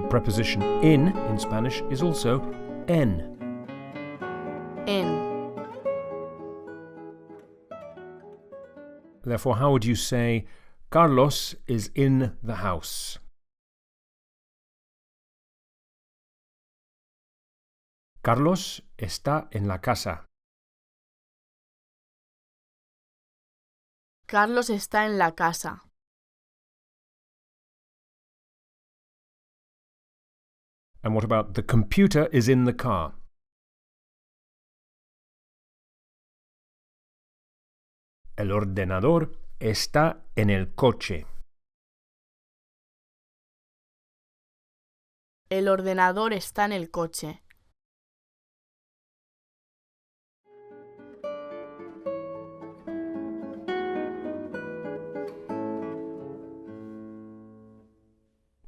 preposition in Spanish is also en. En. Therefore, how would you say, Carlos is in the house? Carlos está en la casa. Carlos está en la casa. And what about the computer is in the car? El ordenador está en el coche. El ordenador está en el coche.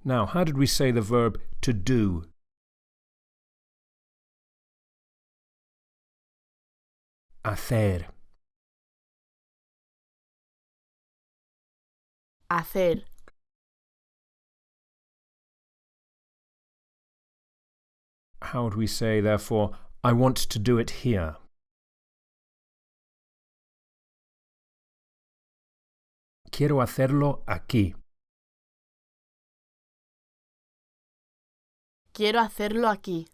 Now, how did we say the verb to do? Hacer. Hacer. How would we say, therefore, I want to do it here? Quiero hacerlo aquí. Quiero hacerlo aquí.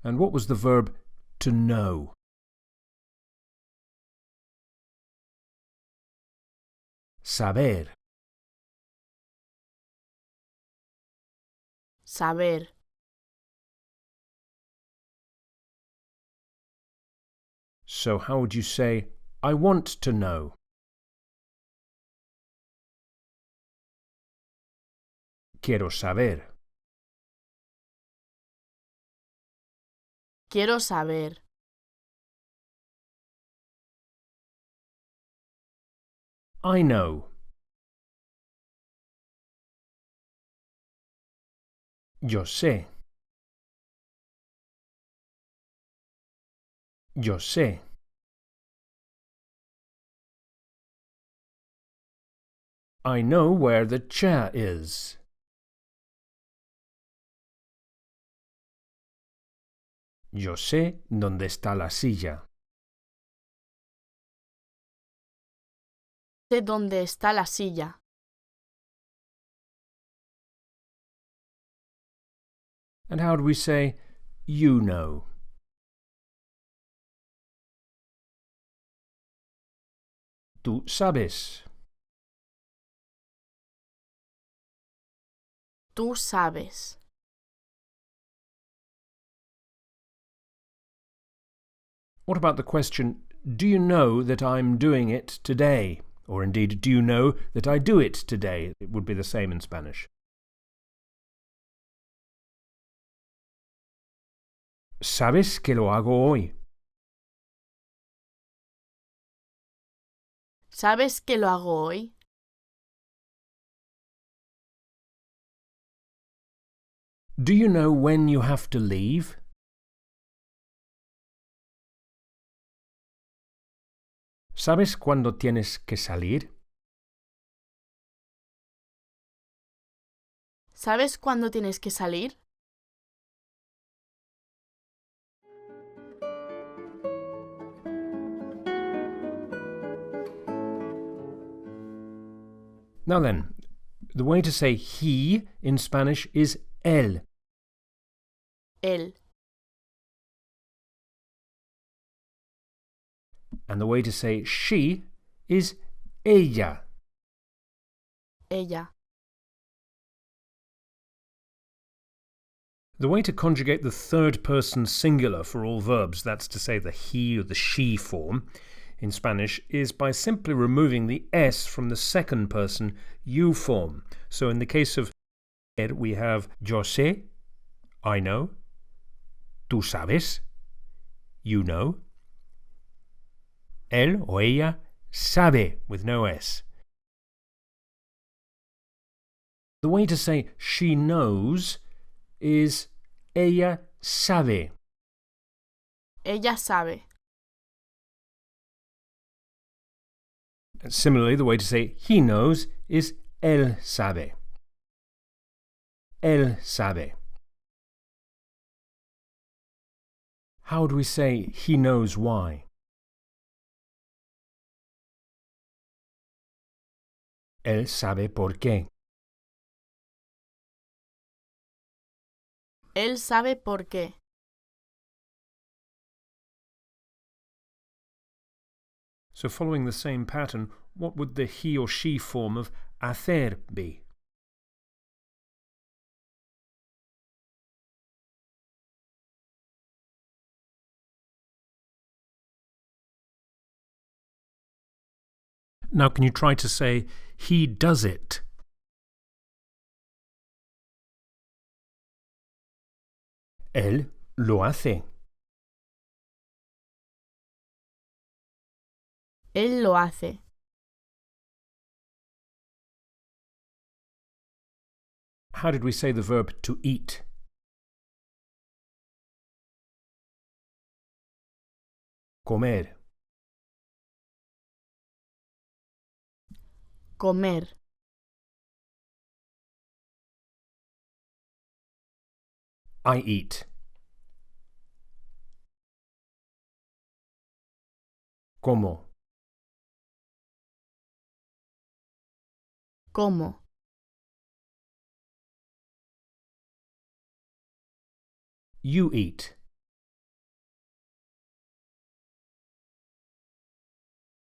And what was the verb to know? Saber. Saber. So how would you say, I want to know? Quiero saber. Quiero saber. I know. Yo sé. Yo sé. I know where the chair is. Yo sé dónde está la silla. Sé dónde está la silla. And how do we say, you know? Tú sabes. Tú sabes. What about the question, do you know that I'm doing it today? Or indeed, do you know that I do it today? It would be the same in Spanish. ¿Sabes que lo hago hoy? ¿Sabes que lo hago hoy? Do you know when you have to leave? ¿Sabes cuándo tienes que salir? ¿Sabes cuándo tienes que salir? Now then, the way to say he in Spanish is él. Él. And the way to say she is ella. Ella. The way to conjugate the third person singular for all verbs, that's to say the he or the she form, in Spanish is by simply removing the s from the second person you form. So in the case of we have yo sé, I know, tú sabes, you know, él o ella sabe with no s. The way to say she knows is ella sabe. Ella sabe. And similarly, the way to say he knows is él sabe. Él sabe. How do we say he knows why? Él sabe por qué. Él sabe por qué. So following the same pattern, what would the he or she form of hacer be? Now can you try to say he does it? Él lo hace. Él lo hace. How did we say the verb to eat? Comer. Comer. I eat. Como. Como. You eat.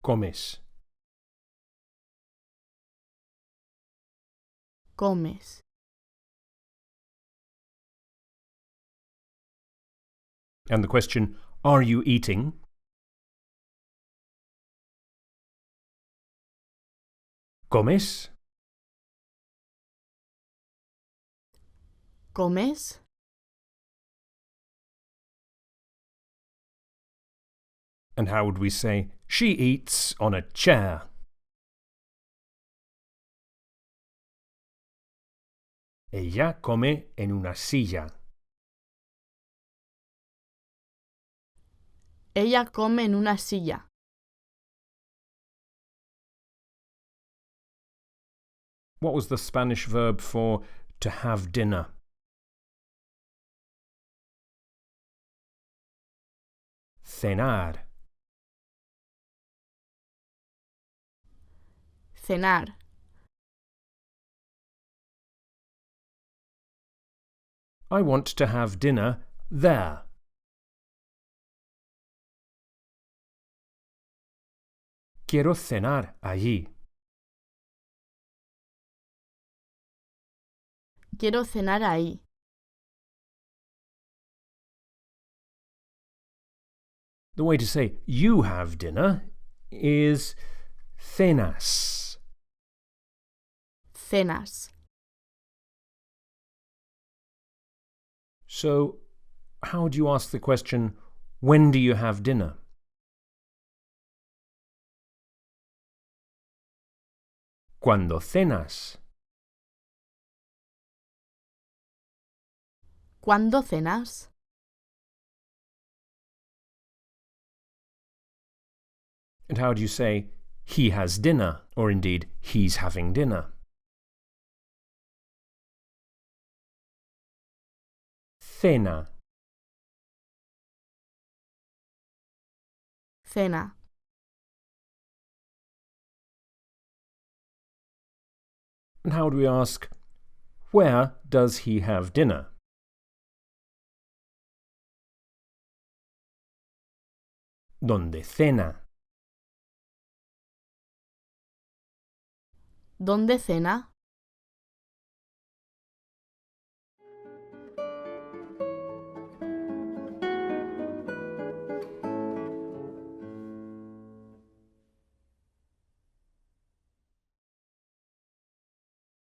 Comes. Comes. And the question, are you eating? Comes? Comes. And how would we say she eats on a chair? Ella come en una silla. Ella come en una silla. What was the Spanish verb for to have dinner? Cenar. Cenar. I want to have dinner there. Quiero cenar allí. Quiero cenar ahí. The way to say you have dinner is cenas. Cenas. So, how do you ask the question, when do you have dinner? Cuando cenas. ¿Cuándo cenas? And how do you say, he has dinner, or indeed, he's having dinner? Cena. Cena. And how do we ask, where does he have dinner? ¿Dónde cena? ¿Dónde cena?